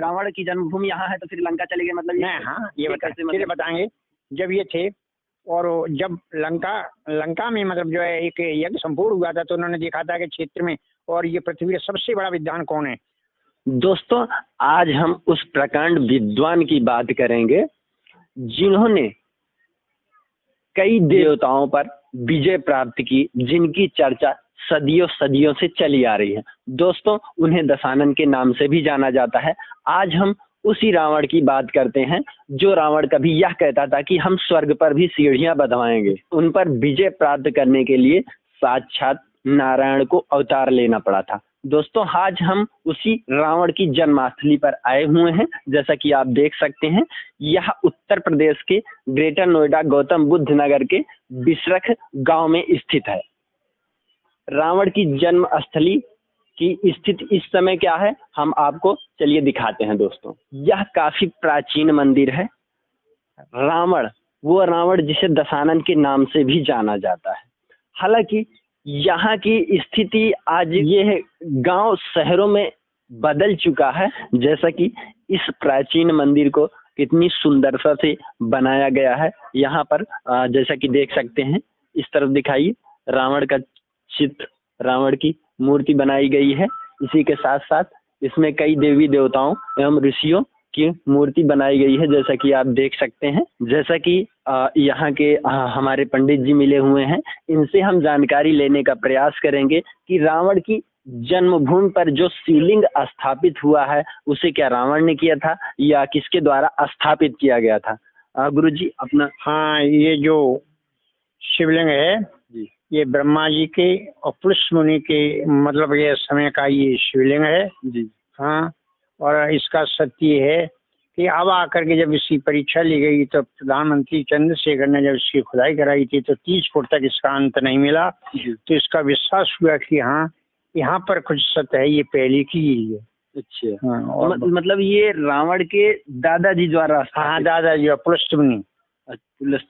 रावण की जन्मभूमि यहाँ है तो फिर लंका चले गए, मतलब ये हाँ ये कैसे, फिर बताएंगे। जब ये थे और जब लंका में मतलब जो है एक यज्ञ संपूर्ण हुआ था तो उन्होंने देखा था कि क्षेत्र में और ये पृथ्वी का सबसे बड़ा विद्वान कौन है। दोस्तों आज हम उस प्रकांड विद्वान की बात करेंगे जिन्होंने कई देवताओं पर विजय प्राप्त की, जिनकी चर्चा सदियों सदियों से चली आ रही है। दोस्तों उन्हें दशानन के नाम से भी जाना जाता है। आज हम उसी रावण की बात करते हैं जो रावण कभी यह कहता था कि हम स्वर्ग पर भी सीढ़ियां बंधवाएंगे। उन पर विजय प्राप्त करने के लिए साक्षात नारायण को अवतार लेना पड़ा था। दोस्तों आज हम उसी रावण की जन्मस्थली पर आए हुए हैं। जैसा कि आप देख सकते हैं यह उत्तर प्रदेश के ग्रेटर नोएडा गौतम बुद्ध नगर के बिसरख गांव में स्थित है। रावण की जन्मस्थली की स्थिति इस समय क्या है हम आपको चलिए दिखाते हैं। दोस्तों यह काफी प्राचीन मंदिर है। रावण वो रावण जिसे दशानन के नाम से भी जाना जाता है। हालांकि यहाँ की स्थिति आज ये गांव शहरों में बदल चुका है। जैसा कि इस प्राचीन मंदिर को कितनी सुंदरता से बनाया गया है। यहाँ पर जैसा कि देख सकते हैं इस तरफ दिखाइए रावण का चित्र, रावण की मूर्ति बनाई गई है। इसी के साथ साथ इसमें कई देवी देवताओं एवं ऋषियों की मूर्ति बनाई गई है जैसा कि आप देख सकते हैं। जैसा कि यहाँ के हमारे पंडित जी मिले हुए हैं, इनसे हम जानकारी लेने का प्रयास करेंगे कि रावण की जन्मभूमि पर जो शिवलिंग स्थापित हुआ है उसे क्या रावण ने किया था या किसके द्वारा स्थापित किया गया था। गुरुजी अपना। हाँ ये जो शिवलिंग है जी ये ब्रह्मा जी के और पुष्य मुनि के मतलब ये समय का ये शिवलिंग है जी। हाँ और इसका सत्य है कि अब आकर के जब इसकी परीक्षा ली गई तो प्रधानमंत्री चंद्रशेखर ने जब इसकी खुदाई कराई थी तो 30 फुट तक इसका अंत नहीं मिला। तो इसका विश्वास हुआ कि हाँ यहाँ पर कुछ सत्य है, ये पहले की ही है। अच्छा हाँ, और मतलब ये रावण के दादाजी द्वारा। हाँ दादाजी पुलस्त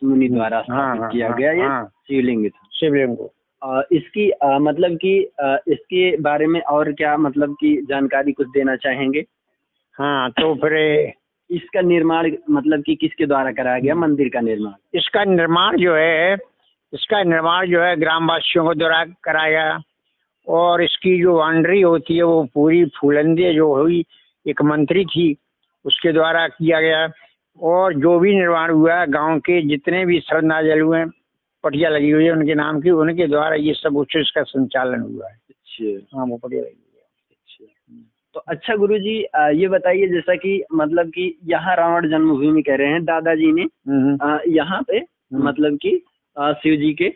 मुनि द्वारा स्थापित किया गया ये शिवलिंग था। शिवलिंग को इसकी मतलब कि इसके बारे में और क्या मतलब कि जानकारी कुछ देना चाहेंगे। हाँ तो फिर इसका निर्माण मतलब कि किसके द्वारा कराया गया मंदिर का निर्माण। इसका निर्माण जो है ग्रामवासियों के द्वारा कराया गया और इसकी जो बाउंड्री होती है वो पूरी फूलंदे जो हुई एक मंत्री थी उसके द्वारा किया गया। और जो भी निर्माण हुआ गांव के जितने भी श्रद्धालु हुए पटिया लगी हुई है उनके नाम की, उनके द्वारा ये सब उच्च इसका संचालन हुआ है। अच्छा हाँ वो पटिया लगी हुई है। अच्छा तो अच्छा गुरुजी ये बताइए जैसा कि मतलब कि यहाँ रावण जन्मभूमि कह रहे हैं दादाजी ने यहाँ पे मतलब कि शिव जी के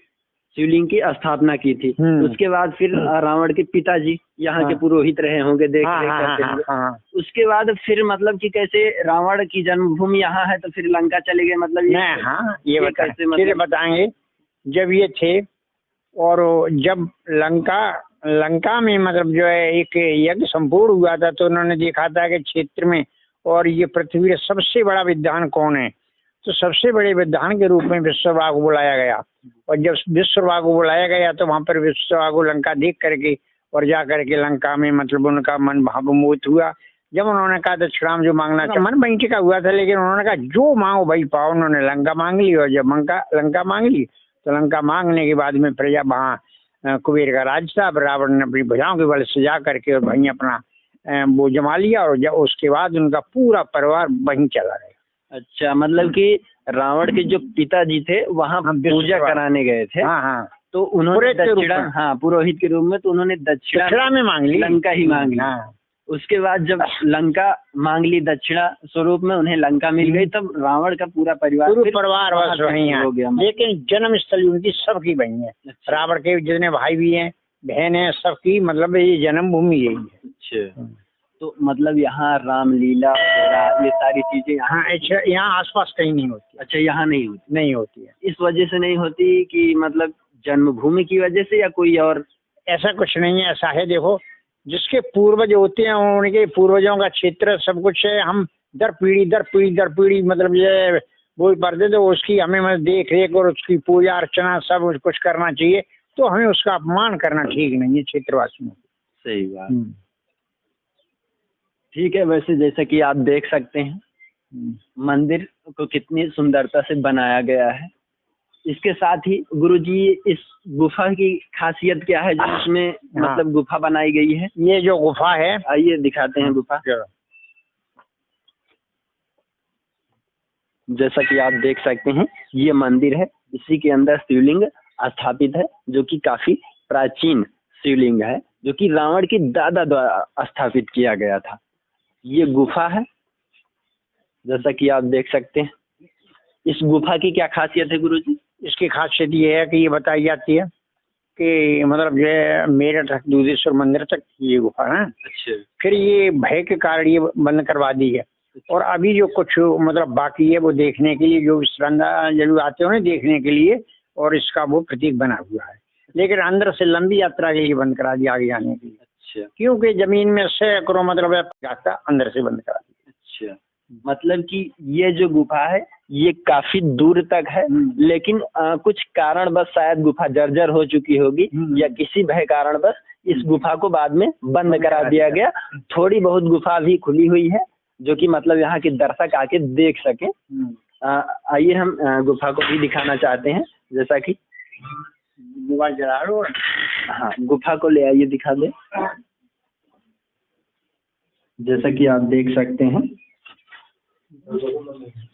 शिवलिंग की स्थापना की थी। उसके बाद फिर रावण के पिताजी यहाँ के पुरोहित रहे होंगे, देख रेख करते होंगे। उसके बाद फिर मतलब कि कैसे रावण की जन्मभूमि यहाँ है तो फिर लंका चले गए, मतलब ये बताएंगे। जब ये थे और जब लंका में मतलब जो है एक यज्ञ संपूर्ण हुआ था तो उन्होंने देखा था कि क्षेत्र में और ये पृथ्वी का सबसे बड़ा विद्वान कौन है। तो सबसे बड़े विद्वान के रूप में विश्ववा को बुलाया गया और जब विश्ववा को बुलाया गया तो वहाँ पर विश्ववा को लंका देख करके और जा करके लंका में मतलब उनका मन भावमोहित हुआ। जब उन्होंने कहा दक्षिणा जो मांगना था मन वहीं टिका हुआ था, लेकिन उन्होंने कहा जो मांगो भाई पाओ। उन्होंने लंका मांग ली और जब लंका मांग ली तो लंका मांगने के बाद में प्रजा वहाँ कुबेर का राज था। रावण ने अपनी भुजाओं के बल सजा करके और वहीं अपना वो जमा लिया और जब उसके बाद उनका पूरा परिवार वहीं चला गया। अच्छा मतलब कि रावण के जो पिताजी थे वहाँ पूजा कराने गए थे। हाँ तो उन्होंने दक्षिणा पुरोहित के रूप में तो उन्होंने दक्षिणा में मांग ली, लंका ही मांग ली। उसके बाद जब लंका मांग ली दक्षिणा स्वरूप में उन्हें लंका मिल गई तब रावण का पूरा परिवार बस वहीं हो गया। लेकिन जन्म स्थली उनकी सबकी वहीं है। रावण के जितने भाई भी हैं बहन है सबकी मतलब ये जन्मभूमि यही है। अच्छा तो मतलब यहाँ रामलीला ये सारी चीजें यहाँ आसपास कहीं नहीं होती। अच्छा यहाँ नहीं होती है। इस वजह से नहीं होती कि मतलब जन्मभूमि की वजह से या कोई और ऐसा कुछ नहीं है। ऐसा है देखो जिसके पूर्वज होते हैं उनके पूर्वजों का क्षेत्र सब कुछ है। हम दर पीढ़ी मतलब ये वो पढ़ते तो उसकी हमें देख रेख और उसकी पूजा अर्चना सब कुछ करना चाहिए। तो हमें उसका अपमान करना ठीक नहीं है क्षेत्रवासियों। सही बात। ठीक है। वैसे जैसे कि आप देख सकते हैं मंदिर को कितनी सुंदरता से बनाया गया है। इसके साथ ही गुरुजी इस गुफा की खासियत क्या है जो इसमें मतलब गुफा बनाई गई है? ये जो गुफा है, आइए दिखाते हैं गुफा। जैसा कि आप देख सकते हैं ये मंदिर है, इसी के अंदर शिवलिंग स्थापित है जो कि काफी प्राचीन शिवलिंग है, जो कि रावण के दादा द्वारा स्थापित किया गया था। ये गुफा है जैसा कि आप देख सकते हैं। इस गुफा की क्या खासियत है गुरुजी? इसकी खासियत ये है कि ये बताई जाती है कि मतलब जो है मेरठ तक दूधेश्वर मंदिर तक ये गुफा है। अच्छा। फिर ये भय के कारण ये बंद करवा दी है। और अभी जो कुछ मतलब बाकी है वो देखने के लिए जो श्रद्धालु आते हो ना देखने के लिए, और इसका वो प्रतीक बना हुआ है। लेकिन अंदर से लंबी यात्रा के लिए बंद करा दिया आगे जाने के लिए। अच्छा। क्योंकि जमीन में सैकड़ों मतलब रास्ता अंदर से बंद करा दिया। अच्छा, मतलब कि ये जो गुफा है ये काफी दूर तक है, लेकिन कुछ कारणवश शायद गुफा जर्जर हो चुकी होगी या किसी भय कारणवश इस गुफा को बाद में बंद करा दिया गया। थोड़ी बहुत गुफा भी खुली हुई है जो कि मतलब यहाँ के दर्शक आके देख सके। आइए हम गुफा को भी दिखाना चाहते हैं, जैसा कि मोबाइल चला लो। हाँ, गुफा को ले आइए दिखा दे। जैसा कि आप देख सकते हैं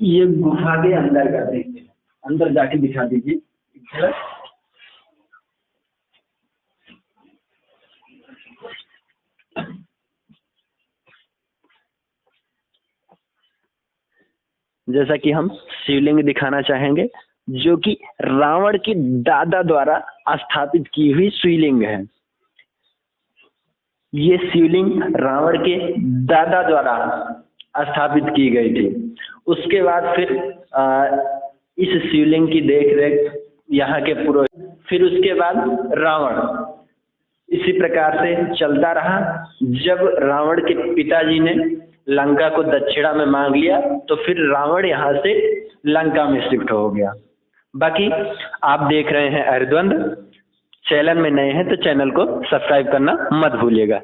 ये गुफा के अंदर का देखते हैं, अंदर जाके दिखा दीजिए। जैसा कि हम शिवलिंग दिखाना चाहेंगे जो कि रावण के दादा द्वारा स्थापित की हुई शिवलिंग है। ये शिवलिंग रावण के दादा द्वारा स्थापित की गई थी। उसके बाद फिर इस शिवलिंग की देखरेख यहाँ के पुरोहित, फिर उसके बाद रावण, इसी प्रकार से चलता रहा। जब रावण के पिताजी ने लंका को दक्षिणा में मांग लिया तो फिर रावण यहाँ से लंका में शिफ्ट हो गया। बाकी आप देख रहे हैं अर्धद्वंद। चैनल में नए हैं तो चैनल को सब्सक्राइब करना मत भूलिएगा।